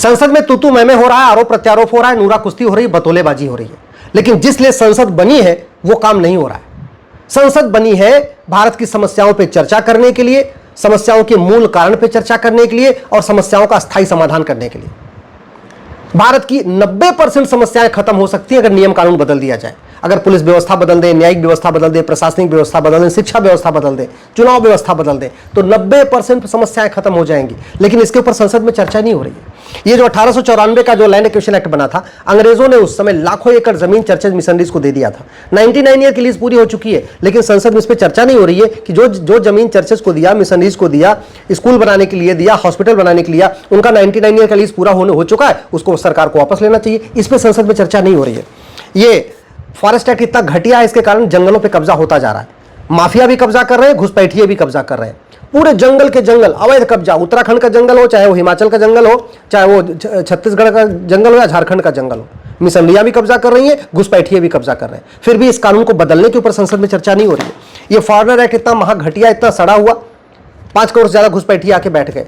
संसद में तू मैं हो रहा है, आरोप प्रत्यारोप हो रहा है, नूरा कुश्ती हो रही है, बतौलेबाजी हो रही है। लेकिन जिस लिए संसद बनी है वो काम नहीं हो रहा है। संसद बनी है भारत की समस्याओं पर चर्चा करने के लिए, समस्याओं के मूल कारण पर चर्चा करने के लिए और समस्याओं का स्थायी समाधान करने के लिए। भारत की 90% समस्याएं खत्म हो सकती हैं अगर नियम कानून बदल दिया जाए। अगर पुलिस व्यवस्था बदल दे, न्यायिक व्यवस्था बदल दे, प्रशासनिक व्यवस्था बदल दे, शिक्षा व्यवस्था बदल दे, चुनाव व्यवस्था बदल दे, तो 90% समस्याएं खत्म हो जाएंगी। लेकिन इसके ऊपर संसद में चर्चा नहीं हो रही है। ये जो 1894 का जो लैंड एक्विजिशन एक्ट बना था, अंग्रेजों ने उस समय लाखों एकड़ जमीन चर्चेज मिशनरीज को दे दिया था। 99 ईयर की लीज पूरी हो चुकी है, लेकिन संसद में इस पर चर्चा नहीं हो रही है कि जो जमीन चर्चेज को दिया, मिशनरीज को दिया, स्कूल बनाने के लिए दिया, हॉस्पिटल बनाने के लिए, उनका 99 ईयर का लीज पूरा हो चुका है, उसको सरकार को वापस लेना चाहिए। इस पर संसद में चर्चा नहीं हो रही है। ये फॉरेस्ट एक्ट इतना घटिया है, इसके कारण जंगलों पे कब्जा होता जा रहा है। माफिया भी कब्जा कर रहे हैं, घुसपैठिए भी कब्जा कर रहे हैं। पूरे जंगल के जंगल अवैध कब्जा, उत्तराखंड का जंगल हो, चाहे वो हिमाचल का जंगल हो, चाहे वो छत्तीसगढ़ का जंगल हो या झारखंड का जंगल हो, मिशनरियां भी कब्जा कर रही हैं, घुसपैठिए भी कब्जा कर रहे हैं। फिर भी इस कानून को बदलने के ऊपर संसद में चर्चा नहीं हो रही है। ये फॉरेनर एक्ट इतना महाघटिया, इतना सड़ा हुआ, 5 करोड़ से ज्यादा घुसपैठिए आके बैठ गए।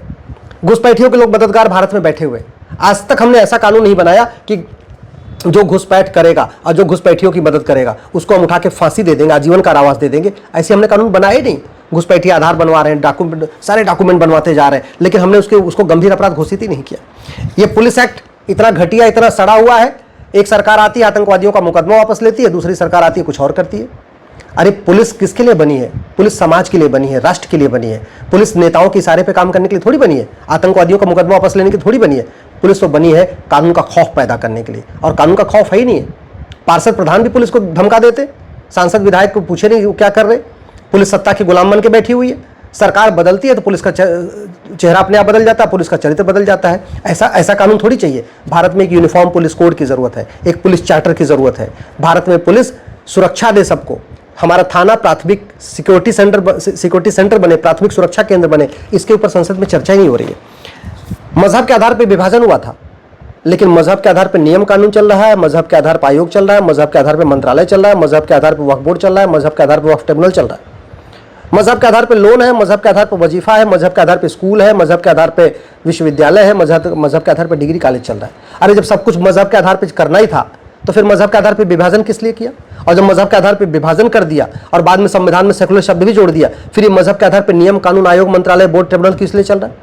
घुसपैठियों के लोग मददगार भारत में बैठे हुए। आज तक हमने ऐसा कानून नहीं बनाया कि जो घुसपैठ करेगा और जो घुसपैठियों की मदद करेगा उसको हम उठा के फांसी दे देंगे, आजीवन कारावास दे देंगे। ऐसे हमने कानून बनाए नहीं। घुसपैठिए आधार बनवा रहे हैं, सारे डॉक्यूमेंट बनवाते जा रहे हैं, लेकिन हमने उसको गंभीर अपराध घोषित ही नहीं किया। ये पुलिस एक्ट इतना घटिया, इतना सड़ा हुआ है। एक सरकार आती है, आतंकवादियों का मुकदमा वापस लेती है, दूसरी सरकार आती है, कुछ और करती है। अरे पुलिस किसके लिए बनी है? पुलिस समाज के लिए बनी है, राष्ट्र के लिए बनी है। पुलिस नेताओं के इशारे पे काम करने के लिए थोड़ी बनी है, आतंकवादियों का मुकदमा वापस लेने के लिए थोड़ी बनी है। पुलिस तो बनी है कानून का खौफ पैदा करने के लिए, और कानून का खौफ है ही नहीं है। पार्षद प्रधान भी पुलिस को धमका देते, सांसद विधायक को पूछे नहीं क्या कर रहे। पुलिस सत्ता की गुलाम बन के बैठी हुई है। सरकार बदलती है तो पुलिस का चेहरा अपने आप बदल जाता है, पुलिस का चरित्र बदल जाता है। ऐसा कानून थोड़ी चाहिए। भारत में एक यूनिफॉर्म पुलिस कोड की जरूरत है, एक पुलिस चार्टर की जरूरत है। भारत में पुलिस सुरक्षा दे सबको। हमारा थाना प्राथमिक सिक्योरिटी सेंटर बने, प्राथमिक सुरक्षा केंद्र बने। इसके ऊपर संसद में चर्चा ही नहीं हो रही है। मजहब के आधार पर विभाजन हुआ था, लेकिन मजहब के आधार पर नियम कानून चल रहा है, मजहब के आधार पर आयोग चल रहा है, मजहब के आधार पर मंत्रालय चल रहा है, मजहब के आधार पर वक्फ बोर्ड चल रहा है, मजहब के आधार पर वक्फ ट्रिब्यूनल चल रहा है, मजहब के आधार पर लोन है, मजहब के आधार पर वजीफा है, मजहब के आधार पर स्कूल है, मजहब के आधार पर विश्वविद्यालय है, मजहब के आधार पर डिग्री कॉलेज चल रहा है। अरे जब सब कुछ मजहब के आधार पर करना ही था तो फिर मजहब के आधार पर विभाजन किस लिए किया? और जब मजहब के आधार पर विभाजन कर दिया और बाद में संविधान में सेकुलर शब्द भी जोड़ दिया, फिर ये मजहब के आधार पर नियम कानून, आयोग, मंत्रालय, बोर्ड, ट्रिब्यूनल किस लिए चल रहा है?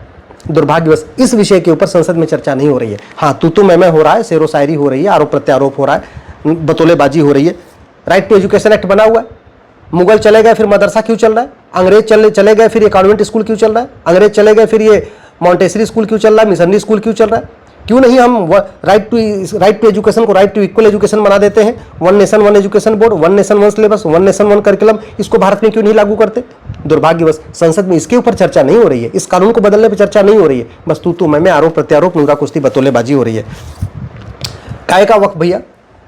दुर्भाग्यवश इस विषय के ऊपर संसद में चर्चा नहीं हो रही है। हाँ, तू मैं हो रहा है, शेरो शायरी हो रही है, आरोप प्रत्यारोप हो रहा है, बतौलेबाजी हो रही है। राइट टू एजुकेशन एक्ट बना हुआ है। मुगल चले गए फिर मदरसा क्यों चल रहा है? अंग्रेज चले गए फिर ये कॉन्वेंट स्कूल क्यों चल रहा है? अंग्रेज चले गए फिर ये मॉन्टेसरी स्कूल क्यों चल रहा है? मिशनरी स्कूल क्यों चल रहा है? क्यों नहीं हम राइट टू एजुकेशन को राइट टू इक्वल एजुकेशन बना देते हैं? One nation one education board, one nation one syllabus, one nation one curriculum, इसको भारत में क्यों नहीं लागू करते? दुर्भाग्यवश संसद में इसके ऊपर चर्चा नहीं हो रही है। इस कानून को बदलने पर चर्चा नहीं हो रही है। बस तू मैं आरोप प्रत्यारोप, नूरा कुश्ती, बतौलेबाजी हो रही है। काय का वक्त भैया?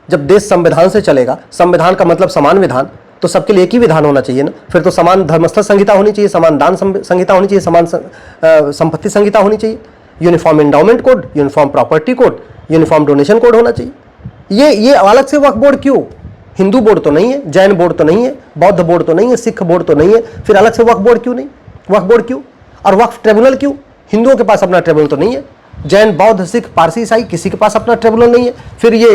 जब देश संविधान से चलेगा, संविधान का मतलब समान विधान, तो सबके लिए एक ही विधान होना चाहिए ना। फिर तो समान धर्मस्थल संहिता होनी चाहिए, समान दान संहिता होनी चाहिए, समान संपत्ति संहिता होनी चाहिए, uniform endowment code, uniform property code, uniform donation code होना चाहिए। ये अलग से वक्फ बोर्ड क्यों? हिंदू बोर्ड तो नहीं है, जैन बोर्ड तो नहीं है, बौद्ध बोर्ड तो नहीं है, सिख बोर्ड तो नहीं है, फिर अलग से वक्फ बोर्ड क्यों नहीं? वक्फ बोर्ड क्यों? और वक्फ ट्रिब्यूनल क्यों? हिंदुओं के पास अपना ट्रिब्यूनल तो नहीं है, जैन, बौद्ध, सिख, पारसी, ईसाई किसी के पास अपना ट्रिब्यूनल नहीं है, फिर ये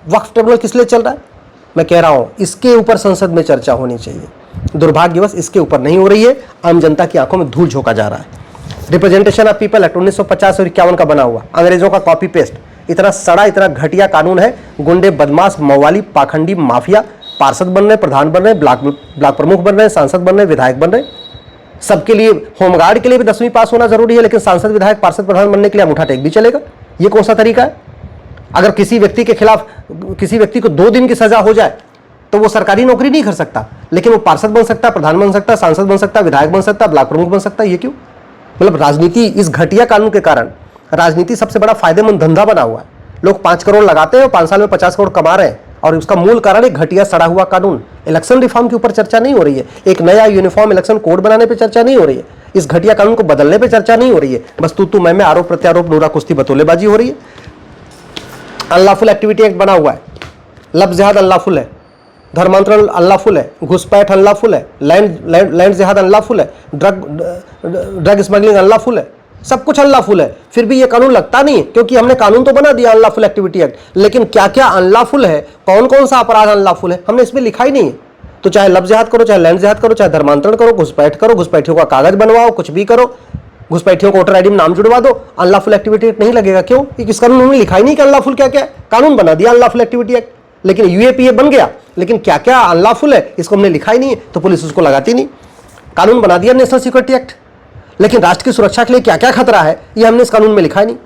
वक्फ ट्रिब्यूनल किस लिए चल रहा है? मैं कह रहा हूं इसके ऊपर संसद में चर्चा होनी चाहिए। दुर्भाग्यवश इसके ऊपर नहीं हो रही है। आम जनता की आंखों में धूल झोंका जा रहा है। रिप्रेजेंटेशन ऑफ पीपल एक्ट 1950 और 51 का बना हुआ, अंग्रेजों का कॉपी पेस्ट, इतना सड़ा, इतना घटिया कानून है। गुंडे, बदमाश, मवाली, पाखंडी, माफिया पार्षद बन रहे, प्रधान बन रहे, ब्लॉक प्रमुख बन रहे, सांसद बन रहे, विधायक बन रहे। सबके लिए, होमगार्ड के लिए भी 10वीं पास होना जरूरी है, लेकिन सांसद, विधायक, पार्षद, प्रधान बनने के लिए अंगूठा टेक भी चलेगा। ये कौन सा तरीका है? अगर किसी व्यक्ति के खिलाफ, किसी व्यक्ति को 2 दिन की सजा हो जाए तो वो सरकारी नौकरी नहीं कर सकता, लेकिन वो पार्षद बन सकता, प्रधान बन सकता, सांसद बन सकता, विधायक बन सकता, ब्लॉक प्रमुख बन सकता। ये क्यों? मतलब राजनीति, इस घटिया कानून के कारण राजनीति सबसे बड़ा फायदेमंद धंधा बना हुआ है। लोग 5 करोड़ लगाते हैं और 5 साल में 50 करोड़ कमा रहे हैं, और उसका मूल कारण एक घटिया सड़ा हुआ कानून। इलेक्शन रिफॉर्म के ऊपर चर्चा नहीं हो रही है, एक नया यूनिफॉर्म इलेक्शन कोड बनाने पर चर्चा नहीं हो रही है, इस घटिया कानून को बदलने पर चर्चा नहीं हो रही है। बस तू मैं आरोप प्रत्यारोप, नूरा कुश्ती, बतौलेबाजी हो रही है। अनलॉफुल एक्टिविटी एक्ट बना हुआ है, लफ्ज़ जिहाद अनलॉफुल है, धर्मांतरण अनलॉफुल है, घुसपैठ अनलॉफुल है, लैंड जिहाद अनलॉफुल है, ड्रग स्मगलिंग अनलॉफुल है, सब कुछ अनलॉफुल है, फिर भी ये कानून लगता नहीं है, क्योंकि हमने कानून तो बना दिया अनलॉफुल एक्टिविटी एक्ट, लेकिन क्या क्या अनलॉफुल है, कौन कौन सा अपराध अनलॉफुल है, हमने इसमें लिखा ही नहीं है। तो चाहे लफ्ज़ जिहाद करो, चाहे लैंड जिहाद करो, चाहे धर्मांतरण करो, घुसपैठ करो, घुसपैठियों का कागज बनवाओ, कुछ भी करो, घुसपैठियों को वोटर आईडी में नाम जुड़वा दो, अनलॉफुल एक्टिविटी एक्ट नहीं लगेगा। क्यों? इस कानून में लिखा ही नहीं कि अनलॉफुल क्या क्या है। कानून बना दिया अनलॉफुल एक्टिविटी एक्ट, लेकिन यूएपीए बन गया, लेकिन क्या क्या अनलॉफुल है इसको हमने लिखा ही नहीं है, तो पुलिस उसको लगाती नहीं। कानून बना दिया नेशनल सिक्योरिटी एक्ट, लेकिन राष्ट्र की सुरक्षा के लिए क्या क्या खतरा है ये हमने इस कानून में लिखा ही नहीं।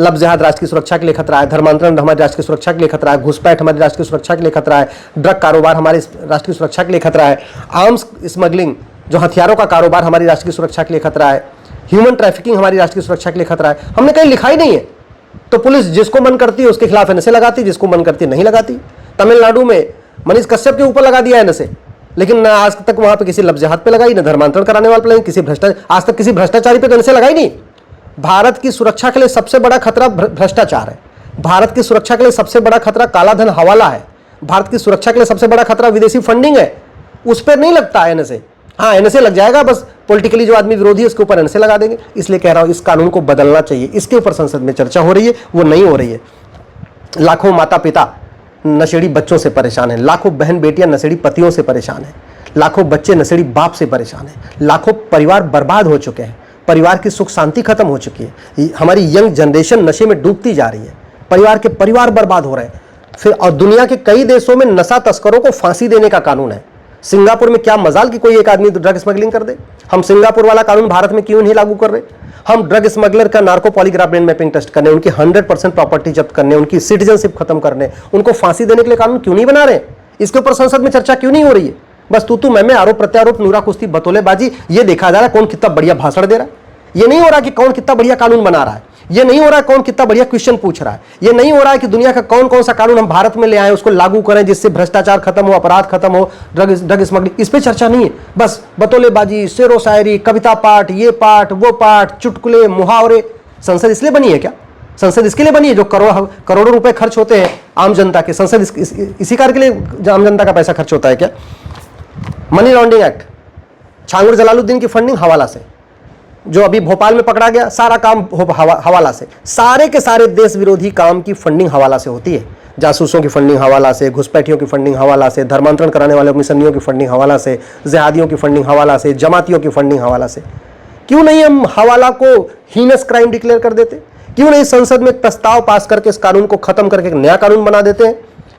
लफ्ज़ जिहाद राष्ट्र की सुरक्षा के लिए खतरा है, धर्मांतरण हमारे राष्ट्र की सुरक्षा के लिए खतरा है, घुसपैठ हमारे राष्ट्र की सुरक्षा के लिए खतरा है, ड्रग कारोबार हमारे राष्ट्र की सुरक्षा के लिए खतरा है, आर्म्स स्मगलिंग जो हथियारों का कारोबार हमारी राष्ट्र की सुरक्षा के लिए खतरा है, ह्यूमन ट्रैफिकिंग हमारी राष्ट्र की सुरक्षा के लिए खतरा है। हमने कहीं लिखा ही नहीं है। तो पुलिस जिसको मन करती है उसके खिलाफ एनएसए लगाती, जिसको मन करती है नहीं लगाती। तमिलनाडु में मनीष कश्यप के ऊपर लगा दिया एनएसए, लेकिन आज तक वहां पे किसी लफ्ज़ जिहाद पे लगाई, न धर्मांतरण कराने वाले पे लगाई, किसी आज तक किसी भ्रष्टाचारी पे एनएसए लगाई नहीं। भारत की सुरक्षा के लिए सबसे बड़ा खतरा भ्रष्टाचार है, भारत की सुरक्षा के लिए सबसे बड़ा खतरा काला धन हवाला है, भारत की सुरक्षा के लिए सबसे बड़ा खतरा विदेशी फंडिंग है। उस पर नहीं लगता एनएसए। हाँ, एनएसए लग जाएगा, बस पॉलिटिकली जो आदमी विरोधी है उसके ऊपर एनएसए लगा देंगे। इसलिए कह रहा हूं इस कानून को बदलना चाहिए। इसके ऊपर संसद में चर्चा हो रही है, वो नहीं हो रही है। लाखों माता पिता नशेड़ी बच्चों से परेशान हैं, लाखों बहन बेटियां नशेड़ी पतियों से परेशान हैं, लाखों बच्चे नशेड़ी बाप से परेशान हैं, लाखों परिवार बर्बाद हो चुके हैं, परिवार की सुख शांति खत्म हो चुकी है, हमारी यंग जनरेशन नशे में डूबती जा रही है, परिवार के परिवार बर्बाद हो रहे हैं। फिर और दुनिया के कई देशों में नशा तस्करों को फांसी देने का कानून है। सिंगापुर में क्या मजाल कि कोई एक आदमी ड्रग स्मगलिंग कर दे। हम सिंगापुर वाला कानून भारत में क्यों नहीं लागू कर रहे? हम ड्रग स्मगलर का narco polygraph brain mapping test करने, उनकी 100% प्रॉपर्टी जब्त करने, उनकी सिटीजनशिप खत्म करने, उनको फांसी देने के लिए कानून क्यों नहीं बना रहे? इसके ऊपर संसद में चर्चा क्यों नहीं हो रही है? बस तू मैं आरोप प्रत्यारोप, नूरा कुश्ती, बतौलेबाजी, ये देखा जा रहा है कौन कितना बढ़िया भाषण दे रहा है। ये नहीं हो रहा कि कौन कितना बढ़िया कानून बना रहा है, ये नहीं हो रहा है कौन कितना बढ़िया क्वेश्चन पूछ रहा है, ये नहीं हो रहा है कि दुनिया का कौन कौन सा कानून हम भारत में ले आए उसको लागू करें जिससे भ्रष्टाचार खत्म हो, अपराध खत्म हो, ड्रग स्मगलिंग, इस पे चर्चा नहीं है। बस बतौलेबाजी, शेरो शायरी, कविता पाठ, ये पाठ वो पाठ, चुटकुले, मुहावरे। संसद इसलिए बनी है क्या? संसद इसके लिए बनी है जो करोड़ों रुपए खर्च होते हैं आम जनता के, संसद इसी कार्य के लिए आम जनता का पैसा खर्च होता है क्या? Money laundering act, Changur Jalaluddin की फंडिंग हवाला से, जो अभी भोपाल में पकड़ा गया, सारा काम हवाला से, सारे के सारे देश विरोधी काम की फंडिंग हवाला से होती है। जासूसों की फंडिंग हवाला से, घुसपैठियों की फंडिंग हवाला से, धर्मांतरण कराने वाले मिशनियों की फंडिंग हवाला से, जिहादियों की फंडिंग हवाला से, जमातियों की फंडिंग हवाला से। क्यों नहीं हम हवाला को हीनस क्राइम डिक्लेयर कर देते? क्यों नहीं संसद में प्रस्ताव पास करके इस कानून को खत्म करके एक नया कानून बना देते हैं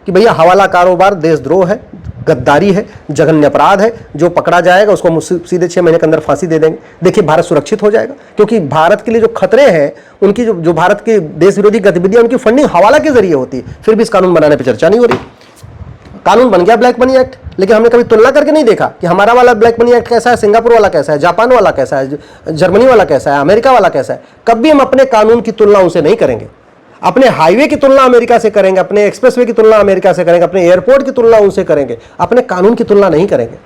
कि भैया हवाला कारोबार देशद्रोह है, गद्दारी है, जघन्य अपराध है, जो पकड़ा जाएगा उसको सीधे 6 महीने के अंदर फांसी दे देंगे। देखिए भारत सुरक्षित हो जाएगा, क्योंकि भारत के लिए जो खतरे हैं उनकी जो भारत के देश विरोधी गतिविधियां उनकी फंडिंग हवाला के जरिए होती है। फिर भी इस कानून बनाने पर चर्चा नहीं हो रही। कानून बन गया ब्लैक मनी एक्ट, लेकिन हमने कभी तुलना करके नहीं देखा कि हमारा वाला ब्लैक मनी एक्ट कैसा है, सिंगापुर वाला कैसा है, जापान वाला कैसा है, जर्मनी वाला कैसा है, अमेरिका वाला कैसा है। कभी हम अपने कानून की तुलना उनसे नहीं करेंगे। अपने हाईवे की तुलना अमेरिका से करेंगे, अपने एक्सप्रेसवे की तुलना अमेरिका से करेंगे, अपने एयरपोर्ट की तुलना उनसे करेंगे, अपने कानून की तुलना नहीं करेंगे।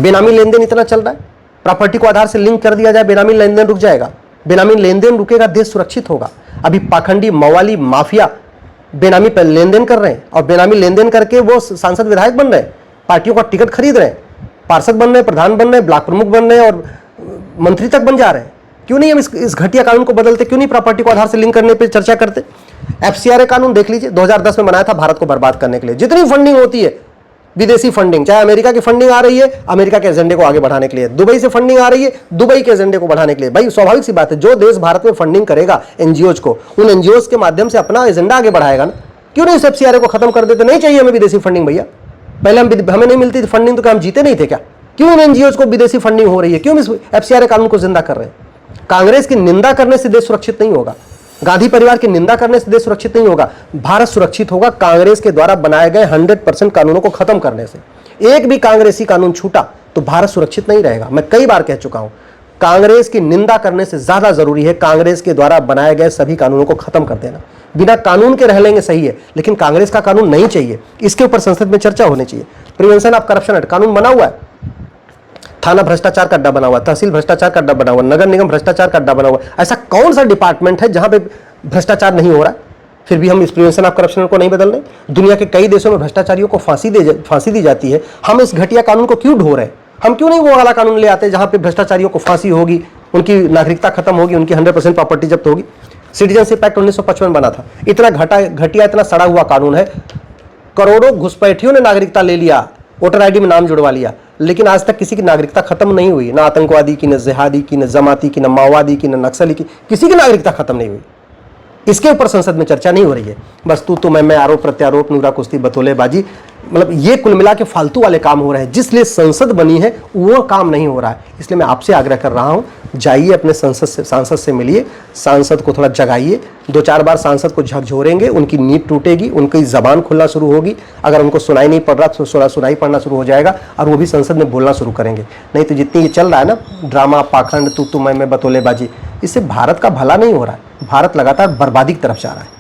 बेनामी लेन देन इतना चल रहा है, प्रॉपर्टी को आधार से लिंक कर दिया जाए, बेनामी लेन देन रुक जाएगा। बेनामी लेन देन रुकेगा, देश सुरक्षित होगा। अभी पाखंडी मवाली माफिया बेनामी पर लेन देन कर रहे हैं, और बेनामी लेन देन करके वो सांसद विधायक बन रहे हैं, पार्टियों का टिकट खरीद रहे हैं, पार्षद बन रहे हैं, प्रधान बन रहे हैं, ब्लॉक प्रमुख बन रहे हैं और मंत्री तक बन जा रहे हैं। क्यों नहीं हम इस घटिया कानून को बदलते? क्यों नहीं प्रॉपर्टी को आधार से लिंक करने पे चर्चा करते? एफसीआरए कानून देख लीजिए, 2010 में बनाया था भारत को बर्बाद करने के लिए। जितनी फंडिंग होती है विदेशी फंडिंग, चाहे अमेरिका की फंडिंग आ रही है अमेरिका के एजेंडे को आगे बढ़ाने के लिए, दुबई से फंडिंग आ रही है दुबई के एजेंडे को बढ़ाने के लिए। भाई स्वाभाविक सी बात है, जो देश भारत में फंडिंग करेगा एनजीओज को, उन एनजीओज के माध्यम से अपना एजेंडा आगे बढ़ाएगा ना। क्यों नहीं एफसीआरए को खत्म कर देते? नहीं चाहिए हमें विदेशी फंडिंग भैया। पहले हमें नहीं मिलती थी फंडिंग तो क्या हम जीते नहीं थे क्या? क्यों इन एनजीओज को विदेशी फंडिंग हो रही है? क्यों इस एफसीआरए कानून को जिंदा कर रहे हैं? कांग्रेस की निंदा करने से देश सुरक्षित नहीं होगा, गांधी परिवार की निंदा करने से देश सुरक्षित नहीं होगा। भारत सुरक्षित होगा कांग्रेस के द्वारा बनाए गए 100% कानूनों को खत्म करने से। एक भी कांग्रेसी कानून छूटा तो भारत सुरक्षित नहीं रहेगा। मैं कई बार कह चुका हूं, कांग्रेस की निंदा करने से ज्यादा जरूरी है कांग्रेस के द्वारा बनाए गए सभी कानूनों को खत्म कर देना। बिना कानून के रह लेंगे सही है, लेकिन कांग्रेस का कानून नहीं चाहिए। इसके ऊपर संसद में चर्चा होनी चाहिए। प्रिवेंशन ऑफ करप्शन एक्ट कानून बना हुआ है, थाना भ्रष्टाचार का अड्डा बना हुआ, तहसील भ्रष्टाचार का अड्डा बना हुआ, नगर निगम भ्रष्टाचार का अड्डा बना हुआ। ऐसा कौन सा डिपार्टमेंट है जहां पे भ्रष्टाचार नहीं हो रहा है? फिर भी हम इस प्रिवेंशन ऑफ करप्शन को नहीं बदल रहे। दुनिया के कई देशों में भ्रष्टाचारियों को फांसी दी जाती है, हम इस घटिया कानून को क्यों ढो रहे हैं? हम क्यों नहीं वो वाला कानून ले आते जहां पे भ्रष्टाचारियों को फांसी होगी, उनकी नागरिकता खत्म होगी, उनकी 100% प्रॉपर्टी जब्त होगी। सिटीजनशिप एक्ट 1955 बना था, इतना घटिया इतना सड़ा हुआ कानून है। करोड़ों घुसपैठियों ने नागरिकता ले लिया, वोटर आईडी में नाम जुड़वा लिया, लेकिन आज तक किसी की नागरिकता खत्म नहीं हुई, ना आतंकवादी की, न जिहादी की, न जमाती की, न माओवादी की, न नक्सली की, किसी की नागरिकता खत्म नहीं हुई। इसके ऊपर संसद में चर्चा नहीं हो रही है। बस तू मैं, आरोप प्रत्यारोप, नूरा कुश्ती, बतौलेबाजी, मतलब ये कुल मिला के फालतू वाले काम हो रहे हैं। जिसलिए संसद बनी है वो काम नहीं हो रहा है। इसलिए मैं आपसे आग्रह कर रहा हूं, जाइए अपने सांसद से मिलिए, सांसद को थोड़ा जगाइए। 2-4 बार सांसद को झकझोरेंगे, उनकी नींद टूटेगी, उनकी जबान खुलना शुरू होगी। अगर उनको सुनाई नहीं पड़ रहा तो सुनाई पड़ना शुरू हो जाएगा और वो भी संसद में बोलना शुरू करेंगे। नहीं तो जितनी ये चल रहा है ना ड्रामा, पाखंड, तू मैं, बतौलेबाजी, इससे भारत का भला नहीं हो रहा है। भारत लगातार बर्बादी की तरफ जा रहा है।